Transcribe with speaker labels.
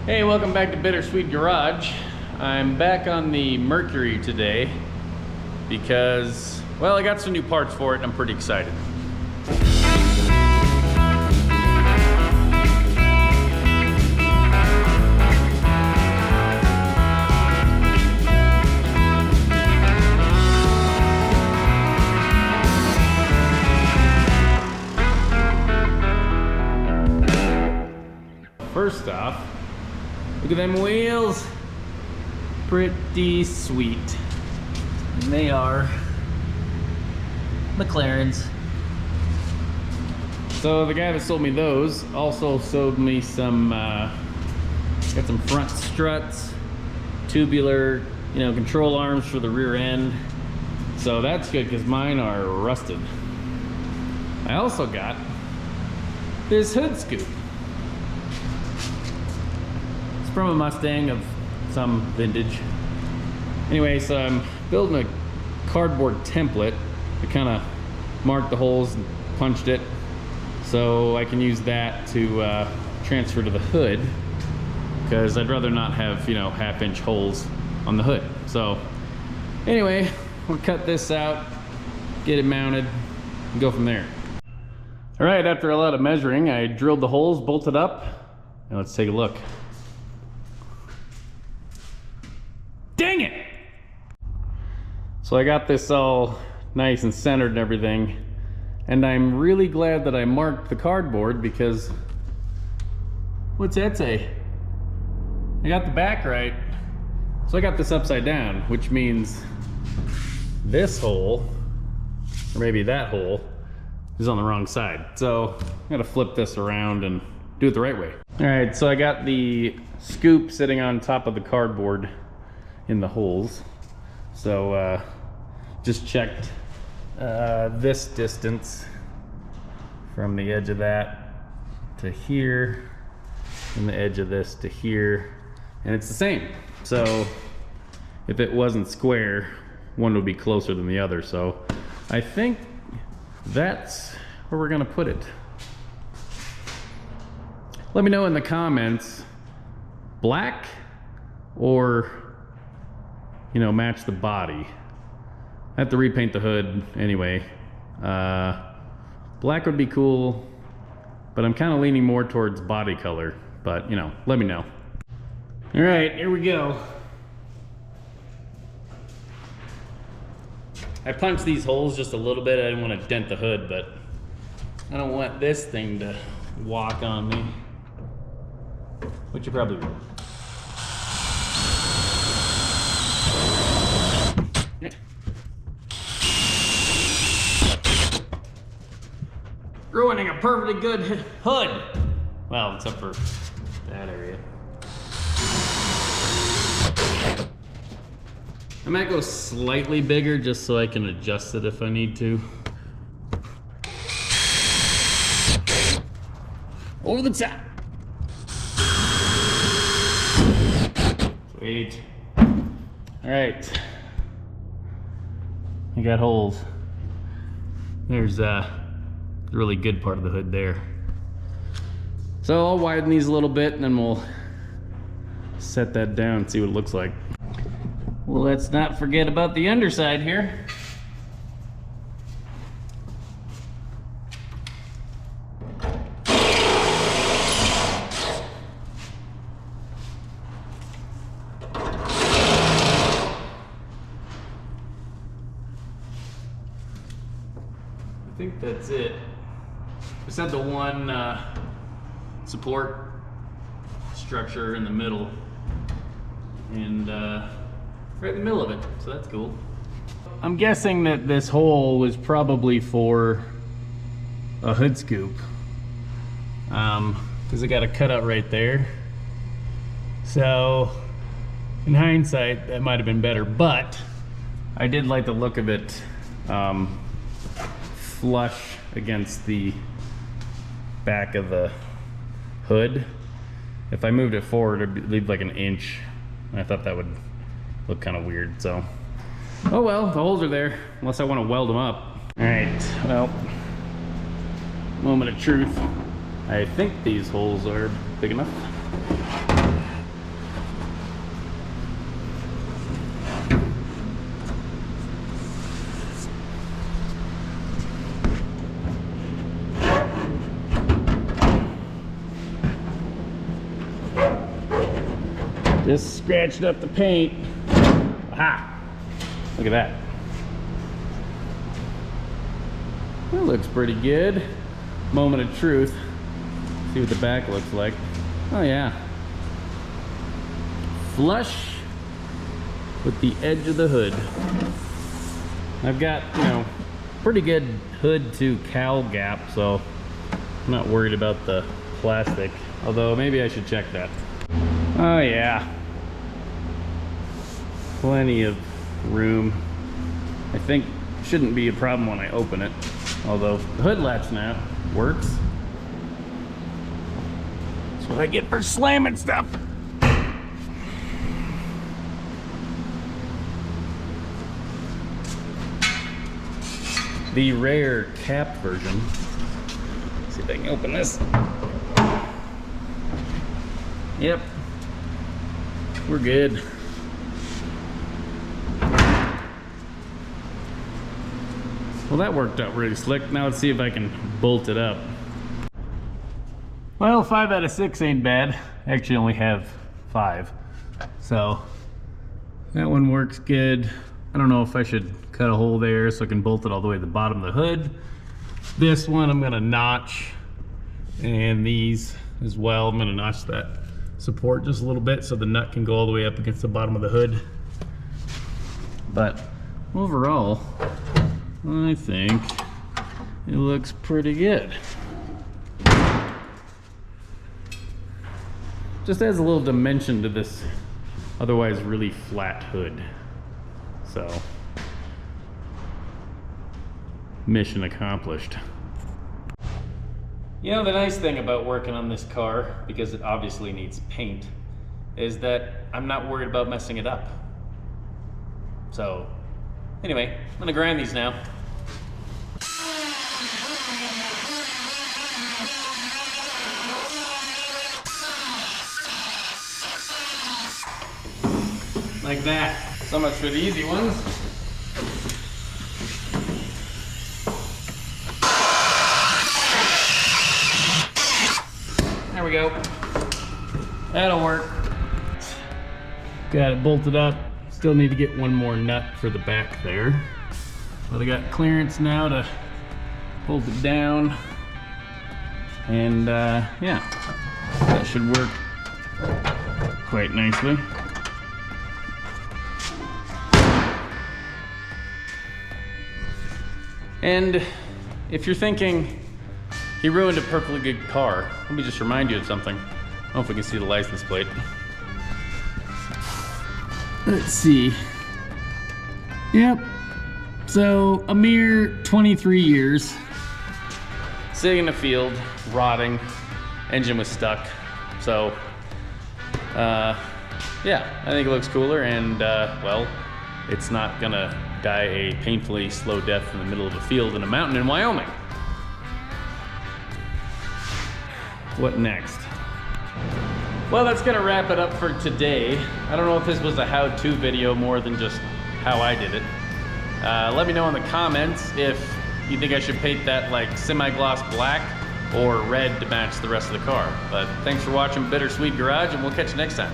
Speaker 1: Hey, welcome back to Bitter-Swede Garage. I'm back on the Mercury today because, well, I got some new parts for it and I'm pretty excited. First off, look at them wheels. Pretty sweet. And they are McLarens. So the guy that sold me those also sold me some, got some front struts, tubular, control arms for the rear end. So that's good because mine are rusted. I also got this hood scoop. From a Mustang of some vintage. Anyway, so I'm building a cardboard template. I kind of marked the holes and punched it so I can use that to transfer to the hood, because I'd rather not have, half-inch holes on the hood. So anyway, we'll cut this out, get it mounted, and go from there. All right, after a lot of measuring, I drilled the holes, bolted up, and let's take a look. Dang it! So I got this all nice and centered and everything, and I'm really glad that I marked the cardboard because, what's that say? I got the back right, so I got this upside down, which means this hole, or maybe that hole, is on the wrong side. So I'm gonna flip this around and do it the right way. All right, so I got the scoop sitting on top of the cardboard in the holes. So just checked this distance from the edge of that to here, and the edge of this to here, and it's the same. So if it wasn't square, one would be closer than the other. So I think that's where we're gonna put it. Let me know in the comments, black or match the body. I have to repaint the hood anyway. Black would be cool, but I'm kind of leaning more towards body color, but let me know. All right, here we go. I punched these holes just a little bit. I didn't want to dent the hood, but I don't want this thing to walk on me, which you probably will. Ruining a perfectly good hood. Well, except for that area. I might go slightly bigger just so I can adjust it if I need to. Over the top. Sweet. All right. I got holes. There's the really good part of the hood there. So I'll widen these a little bit and then we'll set that down and see what it looks like. Well, let's not forget about the underside here. I think that's it. We set the one support structure in the middle, and right in the middle of it, so that's cool. I'm guessing that this hole was probably for a hood scoop, because I got a cutout right there. So in hindsight, that might have been better, but I did like the look of it flush against the back of the hood. If I moved it forward, it'd leave like an inch. I thought that would look kind of weird, so. Oh well, the holes are there, unless I want to weld them up. All right, well, moment of truth. I think these holes are big enough. Just scratched up the paint. Aha! Look at that. That looks pretty good. Moment of truth. See what the back looks like. Oh yeah. Flush with the edge of the hood. I've got, you know, pretty good hood to cowl gap, so I'm not worried about the plastic. Although maybe I should check that. Oh yeah. Plenty of room. I think shouldn't be a problem when I open it. Although the hood latch now works. That's what I get for slamming stuff. The rare cap version. Let's see if I can open this. Yep. We're good. Well, that worked out really slick. Now let's see if I can bolt it up. Well, 5 out of 6 ain't bad. I actually only have 5. So that one works good. I don't know if I should cut a hole there so I can bolt it all the way to the bottom of the hood. This one I'm gonna notch, and these as well. I'm gonna notch that support just a little bit so the nut can go all the way up against the bottom of the hood. But overall, I think it looks pretty good. Just adds a little dimension to this otherwise really flat hood. So, mission accomplished. You know, the nice thing about working on this car, because it obviously needs paint, is that I'm not worried about messing it up. So, anyway, I'm gonna grind these now. Like that. So much for the easy ones. There we go. That'll work. Got it bolted up. Still need to get one more nut for the back there. But I got clearance now to bolt it down. And yeah, that should work quite nicely. And if you're thinking, he ruined a perfectly good car, let me just remind you of something. I don't know if we can see the license plate. Let's see. Yep. So a mere 23 years. Sitting in the field, rotting. Engine was stuck. So, yeah, I think it looks cooler, and well, it's not gonna die a painfully slow death in the middle of a field in a mountain in Wyoming. What next? Well, that's gonna wrap it up for today. I don't know if this was a how-to video more than just how I did it. Let me know in the comments if you think I should paint that like semi-gloss black or red to match the rest of the car. But thanks for watching Bitter-Swede Garage, and we'll catch you next time.